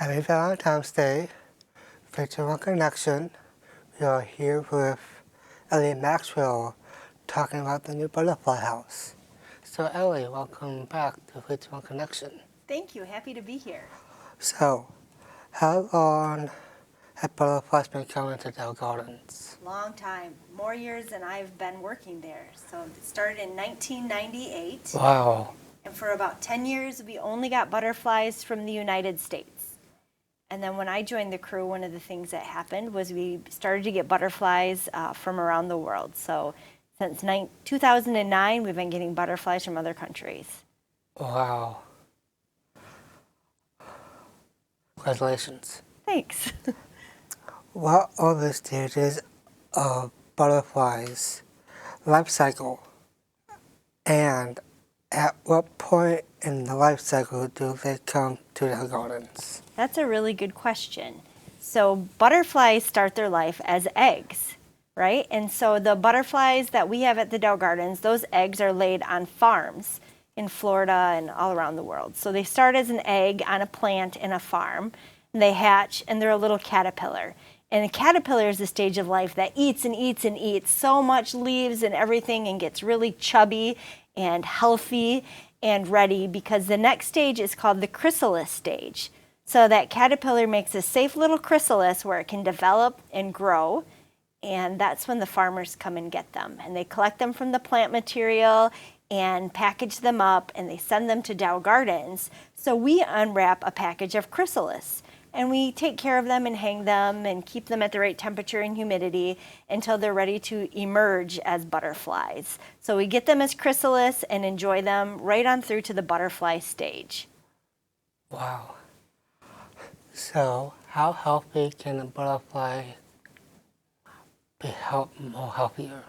Happy Valentine's Day. Virtual Connection. We are here with Ellie Maxwell talking about the new butterfly house. So Ellie, welcome back to Virtual Connection. Thank you. Happy to be here. So, how long have butterflies been coming to Dell Gardens? Long time. More years than I've been working there. So it started in 1998. Wow. And for about 10 years, we only got butterflies from the United States. And then when I joined the crew, one of the things that happened was we started to get butterflies from around the world. So since 2009, we've been getting butterflies from other countries. Wow. Congratulations. Thanks. What are the stages of butterflies' life cycle? And at what point in the life cycle do they come to the gardens? That's a really good question. So butterflies start their life as eggs, right? And so the butterflies that we have at the Dow Gardens, those eggs are laid on farms in Florida and all around the world. So they start as an egg on a plant in a farm, and they hatch, and they're a little caterpillar. And the caterpillar is the stage of life that eats and eats and eats so much leaves and everything and gets really chubby and healthy and ready, because the next stage is called the chrysalis stage. So that caterpillar makes a safe little chrysalis where it can develop and grow, and that's when the farmers come and get them. And they collect them from the plant material and package them up, and they send them to Dow Gardens. So we unwrap a package of chrysalis, and we take care of them and hang them and keep them at the right temperature and humidity until they're ready to emerge as butterflies. So we get them as chrysalis and enjoy them right on through to the butterfly stage. Wow. So, how healthy can a butterfly be more healthier?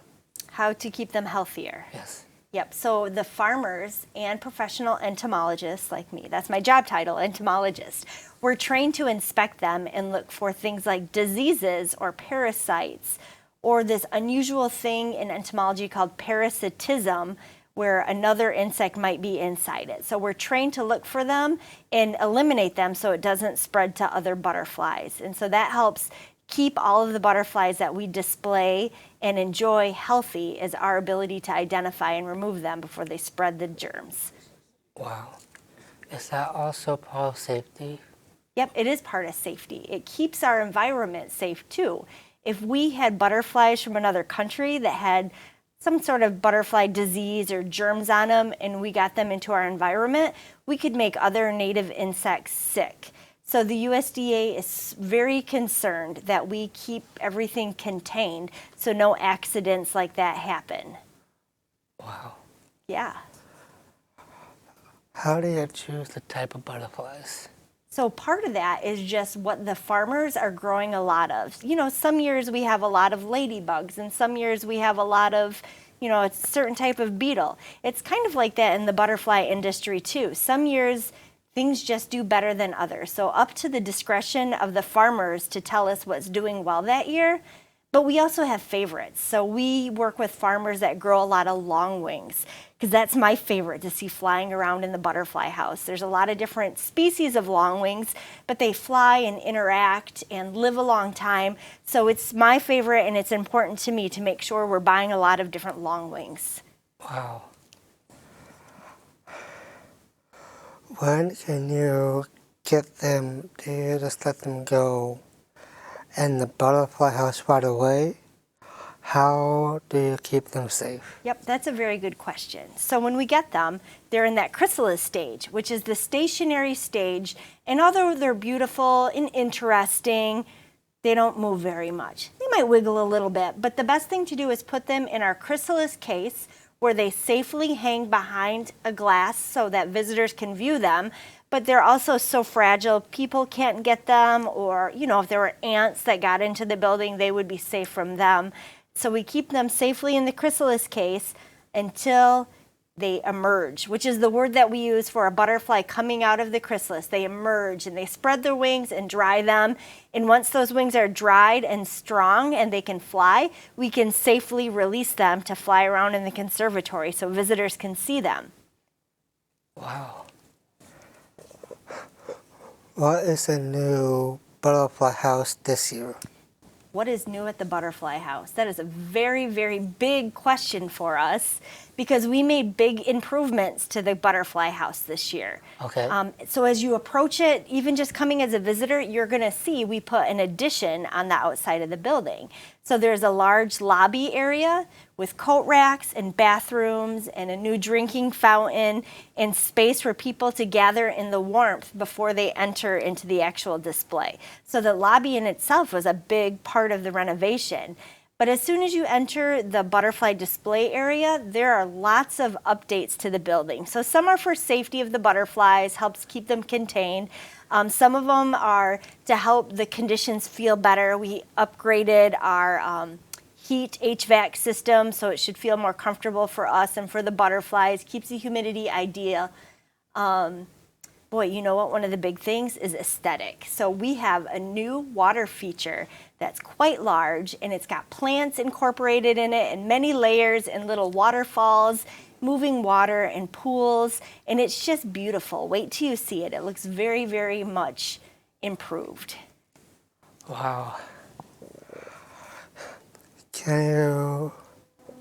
How to keep them healthier. Yes. Yep, so the farmers and professional entomologists like me, that's my job title, entomologist, we're trained to inspect them and look for things like diseases or parasites, or this unusual thing in entomology called parasitism, where another insect might be inside it. So we're trained to look for them and eliminate them so it doesn't spread to other butterflies. And so that helps keep all of the butterflies that we display and enjoy healthy, is our ability to identify and remove them before they spread the germs. Wow. Is that also part of safety? Yep, it is part of safety. It keeps our environment safe too. If we had butterflies from another country that had some sort of butterfly disease or germs on them and we got them into our environment, we could make other native insects sick. So the USDA is very concerned that we keep everything contained so no accidents like that happen. Wow. Yeah. How do you choose the type of butterflies? So part of that is just what the farmers are growing a lot of. You know, some years we have a lot of ladybugs, and some years we have a lot of, a certain type of beetle. It's kind of like that in the butterfly industry too. Some years things just do better than others. So up to the discretion of the farmers to tell us what's doing well that year. But we also have favorites. So we work with farmers that grow a lot of longwings, because that's my favorite to see flying around in the butterfly house. There's a lot of different species of longwings, but they fly and interact and live a long time. So it's my favorite, and it's important to me to make sure we're buying a lot of different longwings. Wow. When can you get them? Do you just let them go in the butterfly house right away? How do you keep them safe? Yep, that's a very good question. So when we get them, they're in that chrysalis stage, which is the stationary stage. And although they're beautiful and interesting, they don't move very much. They might wiggle a little bit, but the best thing to do is put them in our chrysalis case where they safely hang behind a glass so that visitors can view them. But they're also so fragile, people can't get them, or, if there were ants that got into the building, they would be safe from them. So we keep them safely in the chrysalis case until they emerge, which is the word that we use for a butterfly coming out of the chrysalis. They emerge and they spread their wings and dry them. And once those wings are dried and strong and they can fly, we can safely release them to fly around in the conservatory so visitors can see them. Wow. What is the new butterfly house this year? What is new at the Butterfly House? That is a very, very big question for us because we made big improvements to the Butterfly House this year. Okay. So as you approach it, even just coming as a visitor, you're going to see we put an addition on the outside of the building. So there's a large lobby area with coat racks and bathrooms and a new drinking fountain and space for people to gather in the warmth before they enter into the actual display. So the lobby in itself was a big part of the renovation. But as soon as you enter the butterfly display area, there are lots of updates to the building. So some are for safety of the butterflies, helps keep them contained. Some of them are to help the conditions feel better. We upgraded our heat HVAC system, so it should feel more comfortable for us and for the butterflies, keeps the humidity ideal. Boy, you know what? One of the big things is aesthetic. So we have a new water feature that's quite large, and it's got plants incorporated in it and many layers and little waterfalls, moving water and pools, and it's just beautiful. Wait till you see it. It looks very, very much improved. Wow. Can you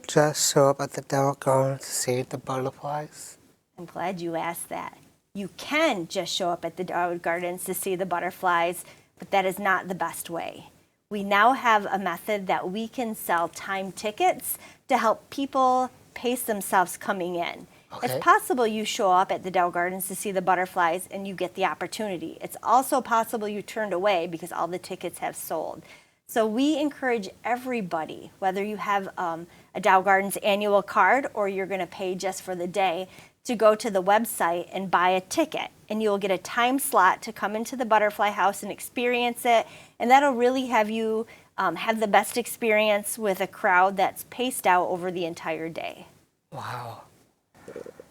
just show up at the Dow Gardens to see the butterflies? I'm glad you asked that. You can just show up at the Dow Gardens to see the butterflies, but that is not the best way. We now have a method that we can sell time tickets to help people pace themselves coming in. Okay. It's possible you show up at the Dow Gardens to see the butterflies and you get the opportunity. It's also possible you turned away because all the tickets have sold. So we encourage everybody, whether you have a Dow Gardens annual card or you're going to pay just for the day, to go to the website and buy a ticket. And you'll get a time slot to come into the Butterfly House and experience it. And that'll really have you have the best experience with a crowd that's paced out over the entire day. Wow.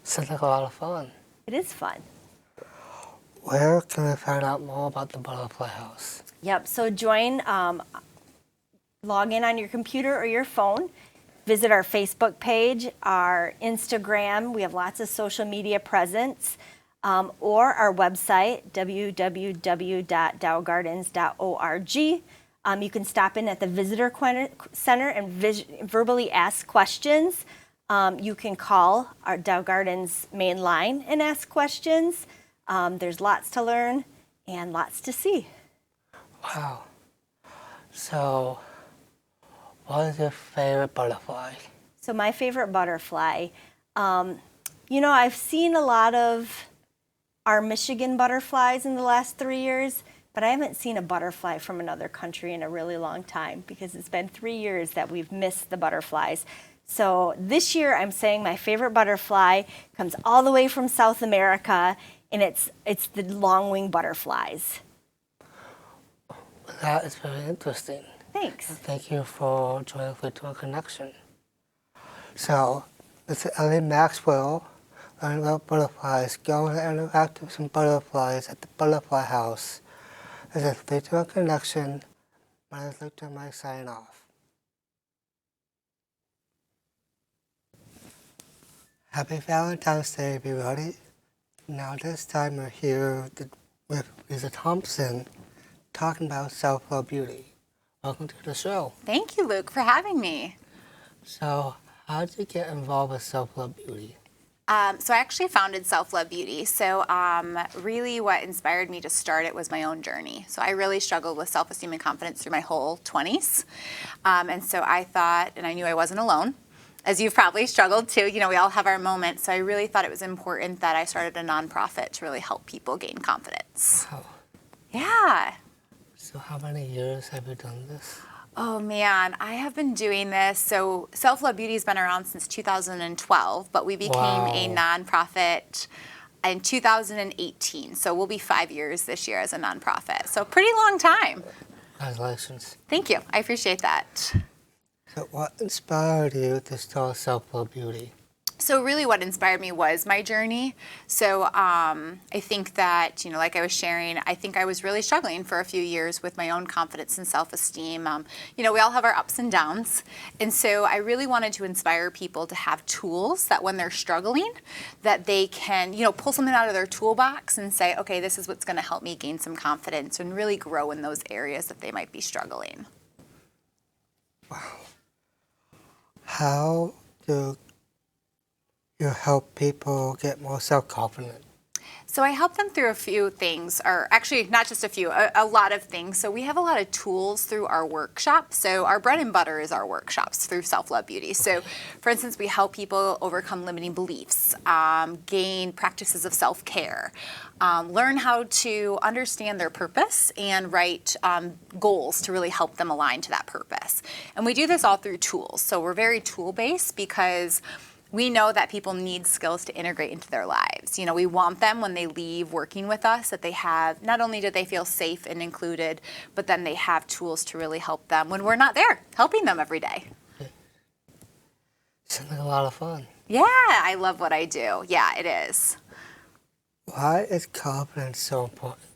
Sounds like a lot of fun. It is fun. Where can we find out more about the Butterfly House? Yep, so join, log in on your computer or your phone, visit our Facebook page, our Instagram, we have lots of social media presence, or our website, www.dowgardens.org. You can stop in at the Visitor Center and verbally ask questions. You can call our Dow Gardens main line and ask questions. There's lots to learn and lots to see. Wow. So, what is your favorite butterfly? So my favorite butterfly, you know, I've seen a lot of our Michigan butterflies in the last 3 years, but I haven't seen a butterfly from another country in a really long time because it's been 3 years that we've missed the butterflies. So this year I'm saying my favorite butterfly comes all the way from South America, and it's the long-winged butterflies. That is very interesting. Thanks. Thank you for joining Virtual Connection. So, this is Ellie Maxwell, learning about butterflies. Go and interact with some butterflies at the Butterfly House. This is Virtual Connection. My name is Victor. My sign off. Happy Valentine's Day, everybody. Now this time we're here with Lisa Thompson talking about self-love beauty. Welcome to the show. Thank you, Luke, for having me. So, how did you get involved with self-love beauty? So I actually founded Self-Love Beauty. So really what inspired me to start it was my own journey. So I really struggled with self-esteem and confidence through my whole 20s. And so I thought, and I knew I wasn't alone, as you've probably struggled too. You know, we all have our moments. So I really thought it was important that I started a nonprofit to really help people gain confidence. Wow. Yeah. So how many years have you done this? Oh man, I have been doing this. So Self-Love Beauty has been around since 2012, but we became a nonprofit in 2018. So we'll be 5 years this year as a nonprofit. So pretty long time. Congratulations. Thank you. I appreciate that. So what inspired you to start Self-Love Beauty? So really what inspired me was my journey. So I think that, like I was sharing, I think I was really struggling for a few years with my own confidence and self-esteem. We all have our ups and downs. And so I really wanted to inspire people to have tools that when they're struggling, that they can, pull something out of their toolbox and say, okay, this is what's going to help me gain some confidence and really grow in those areas that they might be struggling. Wow. How do you help people get more self-confident? So I help them through a few things, or actually not just a few, a lot of things. So we have a lot of tools through our workshop. So our bread and butter is our workshops through Self-Love Beauty. So for instance, we help people overcome limiting beliefs, gain practices of self-care, learn how to understand their purpose and write goals to really help them align to that purpose. And we do this all through tools. So we're very tool-based because we know that people need skills to integrate into their lives. We want them when they leave working with us, that they have, not only do they feel safe and included, but then they have tools to really help them when we're not there, helping them every day. Sounds like a lot of fun. Yeah, I love what I do. Yeah, it is. Why is confidence so important?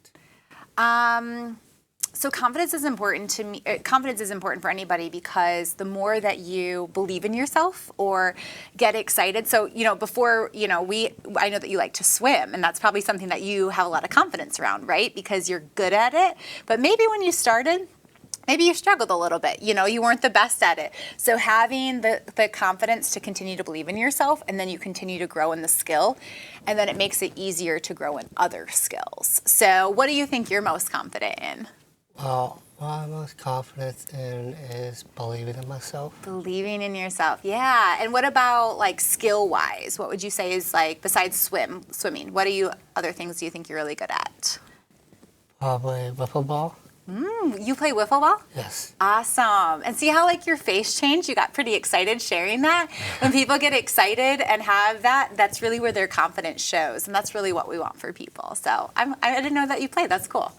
So confidence is important to me. Confidence is important for anybody because the more that you believe in yourself or get excited. So, before, I know that you like to swim, and that's probably something that you have a lot of confidence around, right? Because you're good at it. But maybe when you started, maybe you struggled a little bit, you weren't the best at it. So having the confidence to continue to believe in yourself, and then you continue to grow in the skill, and then it makes it easier to grow in other skills. So what do you think you're most confident in? Well, what I'm most confident in is believing in myself. Believing in yourself, yeah. And what about skill-wise? What would you say is besides swimming? What other things do you think you're really good at? Probably wiffle ball. You play wiffle ball? Yes. Awesome. And see how your face changed? You got pretty excited sharing that. When people get excited and have that, that's really where their confidence shows. And that's really what we want for people. So I didn't know that you played. That's cool.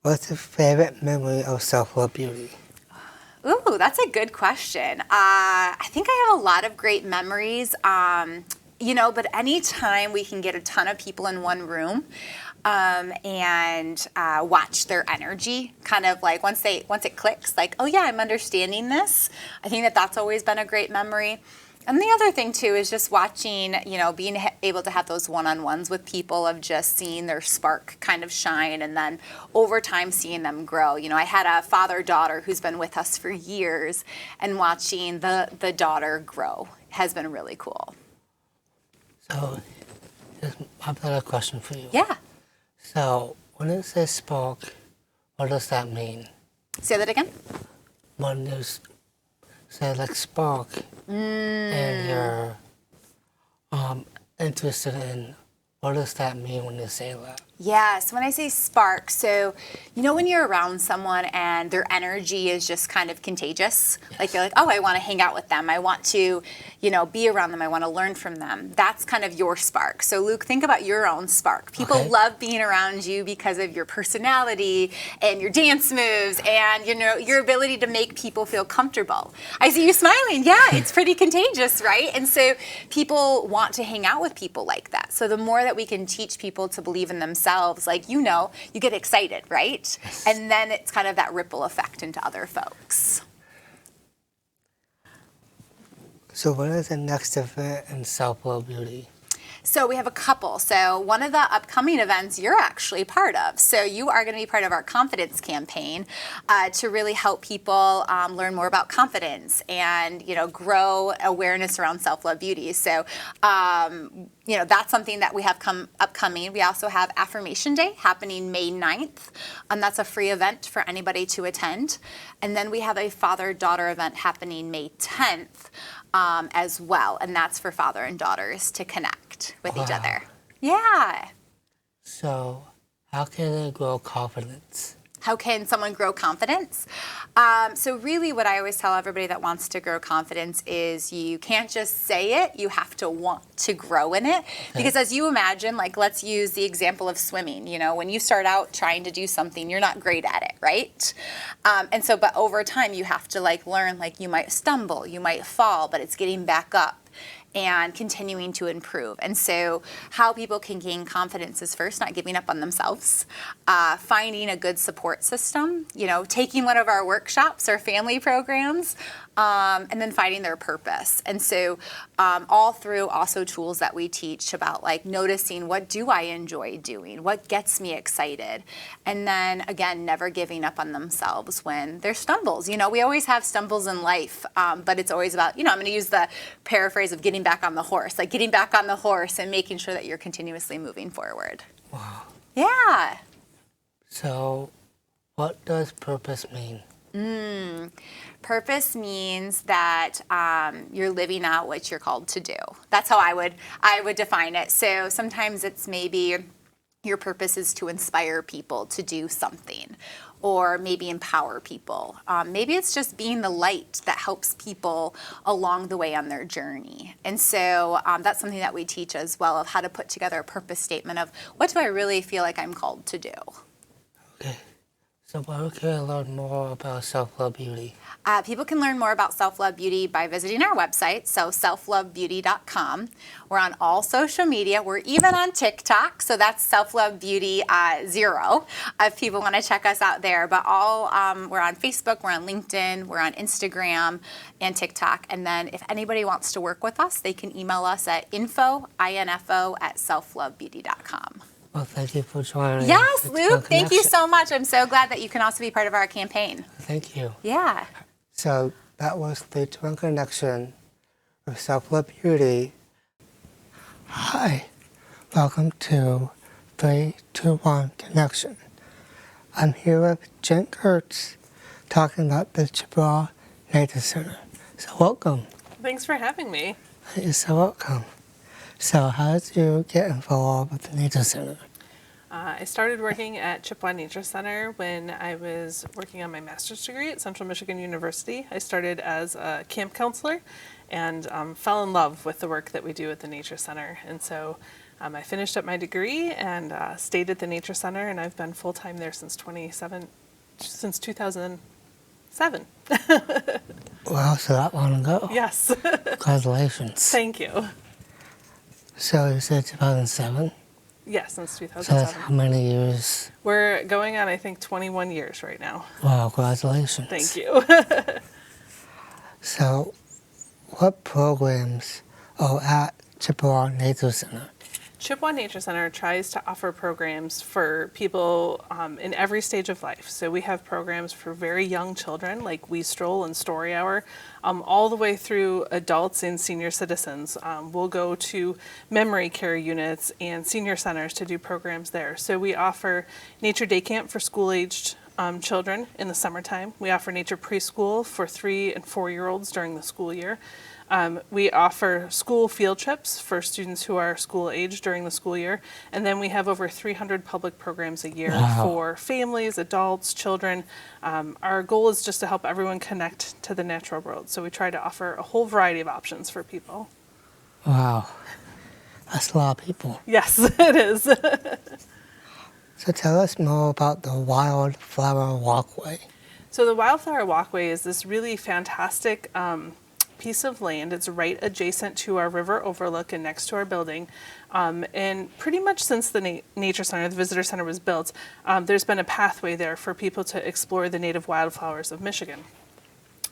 What's your favorite memory of Self-Love Beauty? Ooh, that's a good question. I think I have a lot of great memories, but anytime we can get a ton of people in one room and watch their energy, kind of once it clicks, oh yeah, I'm understanding this. I think that's always been a great memory. And the other thing too is just watching, being able to have those one-on-ones with people of just seeing their spark kind of shine, and then over time seeing them grow. I had a father-daughter who's been with us for years, and watching the daughter grow has been really cool. So, I've got a question for you. Yeah. So, when it says spark, what does that mean? Say that again? When you say spark, and you're interested in, what does that mean when you say that? Yeah, so when I say spark, so when you're around someone and their energy is just kind of contagious, Yes. you're oh, I want to hang out with them, I want to, be around them, I want to learn from them. That's kind of your spark. So Luke, think about your own spark. People Okay. love being around you because of your personality and your dance moves and your ability to make people feel comfortable. I see you smiling. Yeah, it's pretty contagious, right? And so people want to hang out with people like that. So the more that we can teach people to believe in themselves, you get excited, right? Yes. And then it's kind of that ripple effect into other folks. So when is the next event in Self-Love Beauty? So we have a couple. So one of the upcoming events you're actually part of. So you are going to be part of our confidence campaign to really help people learn more about confidence and, grow awareness around self-love beauty. So, that's something that we have upcoming. We also have Affirmation Day happening May 9th. That's a free event for anybody to attend. And then we have a father-daughter event happening May 10th. As well, and that's for father and daughters to connect with each other. Yeah. So, how can they grow confidence? how can someone grow confidence? So really what I always tell everybody that wants to grow confidence is you can't just say it, you have to want to grow in it. Because as you imagine, like let's use the example of swimming, you know, when you start out trying to do something, you're not great at it, right? And so, but over time you have to like learn, like you might stumble, you might fall, but it's getting back up and continuing to improve. And so how people can gain confidence is first not giving up on themselves, finding a good support system, you know, taking one of our workshops or family programs, and then finding their purpose. And so all through also tools that we teach about like noticing what do I enjoy doing, what gets me excited, and then again never giving up on themselves when there's stumbles. You know, we always have stumbles in life, but it's always about, you know, I'm going to use the paraphrase of getting back on the horse, like getting back on the horse and making sure that you're continuously moving forward. Wow. Yeah. So, what does purpose mean? Purpose means that you're living out what you're called to do. That's how I would define it. So sometimes it's maybe your purpose is to inspire people to do something, or maybe empower people. Maybe it's just being the light that helps people along the way on their journey. And so that's something that we teach as well, of how to put together a purpose statement of what do I really feel like I'm called to do. Okay. So where can I learn more about self-love beauty? People can learn more about self-love beauty by visiting our website, so selflovebeauty.com. We're on all social media. We're even on TikTok, so that's Self-Love Beauty 0, if people want to check us out there. But we're on Facebook, we're on LinkedIn, we're on Instagram and TikTok. And then if anybody wants to work with us, they can email us at info@selflovebeauty.com. Well, thank you for joining. Yes, Luke, thank you Connection. so much. I'm so glad that you can also be part of our campaign. Thank you. Yeah. So that was the Twin Connection with Self-Love Beauty. Hi, welcome to 321 Connection. I'm here with Jen Kurtz talking about the Chippewa Nature Center. So welcome. Thanks for having me. You're so welcome. So how did you get involved with the Nature Center? I started working at Chippewa Nature Center when I was working on my master's degree at Central Michigan University. I started as a camp counselor and fell in love with the work that we do at the Nature Center. And so I finished up my degree and stayed at the Nature Center, and I've been full-time there since 2007. Well, so that long ago. Yes. Congratulations. Thank you. So you said 2007? Yes, since So that's 2007. how many years? We're going on, I think, 21 years right now. Wow, congratulations. Thank you. So, what programs are at Chippewa Nature Center? Chippewa Nature Center tries to offer programs for people in every stage of life. So we have programs for very young children like We Stroll and Story Hour, all the way through adults and senior citizens. We'll go to memory care units and senior centers to do programs there. So we offer Nature Day Camp for school-aged children in the summertime. We offer Nature Preschool for 3 and 4-year-olds during the school year. We offer school field trips for students who are school age during the school year. And then we have over 300 public programs a year for families, adults, children. Our goal is just to help everyone connect to the natural world. So we try to offer a whole variety of options for people. Wow, that's a lot of people. Yes, it is. So tell us more about the Wildflower Walkway. So the Wildflower Walkway is this really fantastic piece of land. It's right adjacent to our river overlook and next to our building. And pretty much since the Nature Center, the Visitor Center was built, there's been a pathway there for people to explore the native wildflowers of Michigan.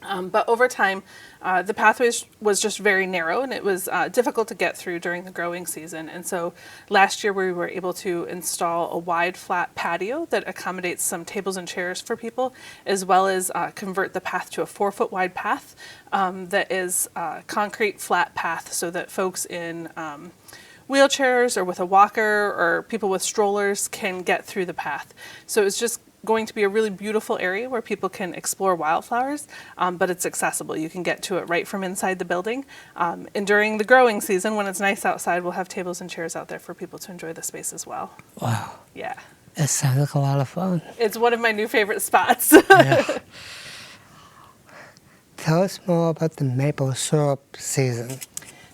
But over time, the pathway was just very narrow, and it was difficult to get through during the growing season. And so last year we were able to install a wide, flat patio that accommodates some tables and chairs for people, as well as convert the path to a 4-foot wide path that is a concrete, flat path so that folks in wheelchairs or with a walker or people with strollers can get through the path. So it's just going to be a really beautiful area where people can explore wildflowers, but it's accessible. You can get to it right from inside the building. And during the growing season, when it's nice outside, we'll have tables and chairs out there for people to enjoy the space as well. Wow. Yeah. It sounds like a lot of fun. It's one of my new favorite spots. Yeah. Tell us more about the maple syrup season.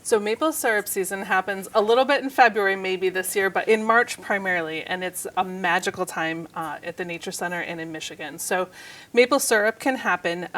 So maple syrup season happens a little bit in February maybe this year, but in March primarily, and it's a magical time at the Nature Center and in Michigan. So maple syrup can happen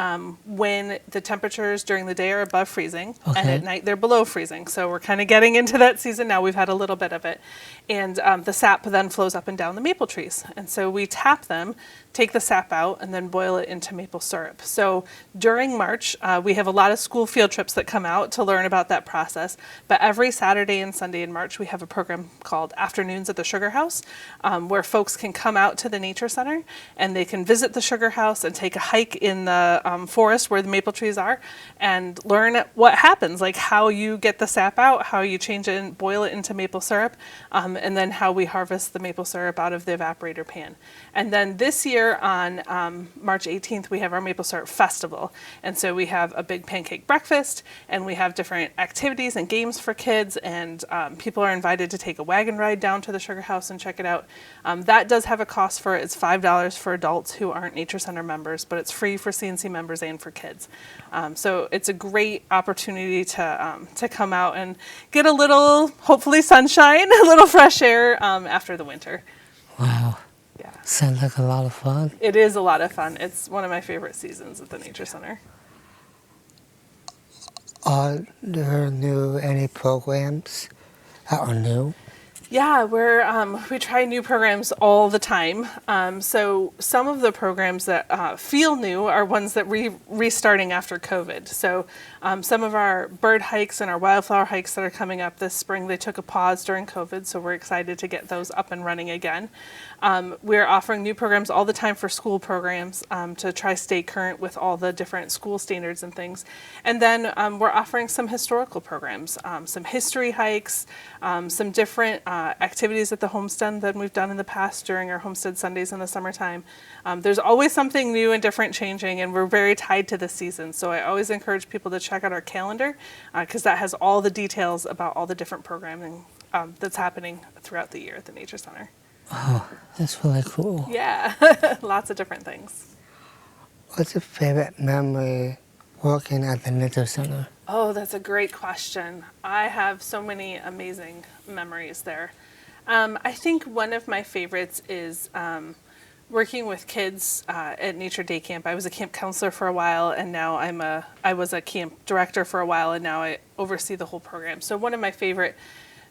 when the temperatures during the day are above freezing, and Okay. at night they're below freezing. So we're kind of getting into that season now. We've had a little bit of it. And the sap then flows up and down the maple trees. And so we tap them, take the sap out, and then boil it into maple syrup. So during March, we have a lot of school field trips that come out to learn about that process. But every Saturday and Sunday in March, we have a program called Afternoons at the Sugar House, where folks can come out to the Nature Center and they can visit the Sugar House and take a hike in the forest where the maple trees are and learn what happens, like how you get the sap out, how you change it and boil it into maple syrup, and then how we harvest the maple syrup out of the evaporator pan. And then this year on March 18th, we have our Maple Syrup Festival. And so we have a big pancake breakfast, and we have different activities and games for kids, and people are invited to take a wagon ride down to the Sugar House and check it out. That does have a cost for it. It's $5 for adults who aren't Nature Center members, but it's free for CNC members and for kids. So it's a great opportunity to come out and get a little, hopefully sunshine, a little fresh air after the winter. Wow. Yeah. Sounds like a lot of fun. It is a lot of fun. It's one of my favorite seasons at the Nature Center. Are there any programs that are new? Yeah, we try new programs all the time. So some of the programs that feel new are ones that restarting after COVID. So some of our bird hikes and our wildflower hikes that are coming up this spring, they took a pause during COVID, so we're excited to get those up and running again. We're offering new programs all the time for school programs to try stay current with all the different school standards and things. And then we're offering some historical programs, some history hikes, some different activities at the homestead than we've done in the past during our homestead Sundays in the summertime. There's always something new and different changing, and we're very tied to the season. So I always encourage people to check out our calendar because that has all the details about all the different programming that's happening throughout the year at the Nature Center. Oh, that's really cool. Yeah, lots of different things. What's your favorite memory working at the Nature Center? Oh, that's a great question. I have so many amazing memories there. I think one of my favorites is working with kids at Nature Day Camp. I was a camp counselor for a while, and now I was a camp director for a while, and now I oversee the whole program. So one of my favorite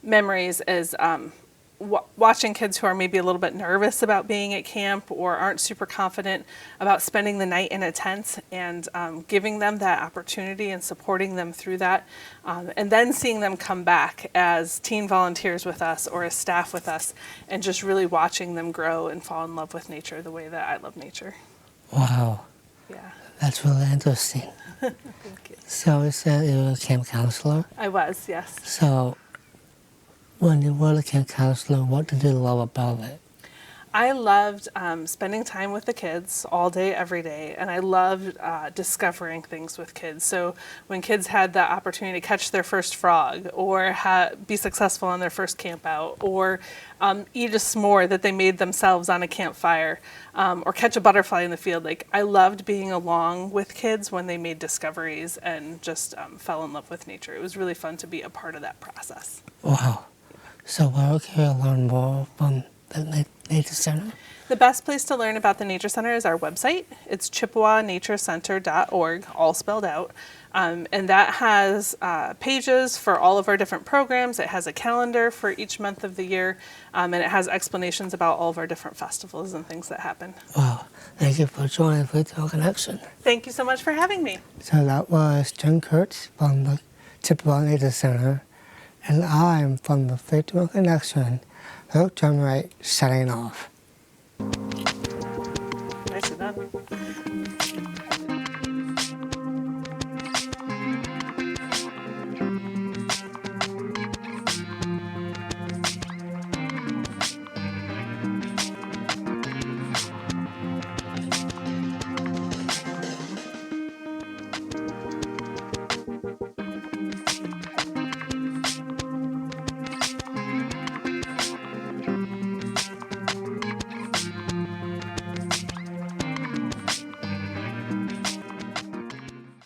memories is watching kids who are maybe a little bit nervous about being at camp or aren't super confident about spending the night in a tent, and giving them that opportunity and supporting them through that, and then seeing them come back as teen volunteers with us or as staff with us, and just really watching them grow and fall in love with nature the way that I love nature. Wow, Yeah. that's really interesting. Thank you. So you said you were a camp counselor. I was, yes. So when you were a camp counselor, what did you love about it? I loved spending time with the kids all day, every day, and I loved discovering things with kids. So when kids had the opportunity to catch their first frog, or be successful on their first camp out, or eat a s'more that they made themselves on a campfire, or catch a butterfly in the field, like I loved being along with kids when they made discoveries and just fell in love with nature. It was really fun to be a part of that process. Wow. So where can you learn more from the Nature Center? The best place to learn about the Nature Center is our website. It's chippewanaturecenter.org, all spelled out. And that has pages for all of our different programs. It has a calendar for each month of the year, and it has explanations about all of our different festivals and things that happen. Wow. Thank you for joining Virtual Connection. Thank you so much for having me. So that was Jen Kurtz from the Chippewa Nature Center, and I'm from the Virtual Connection, Luke John Wright, signing off. Nicely done.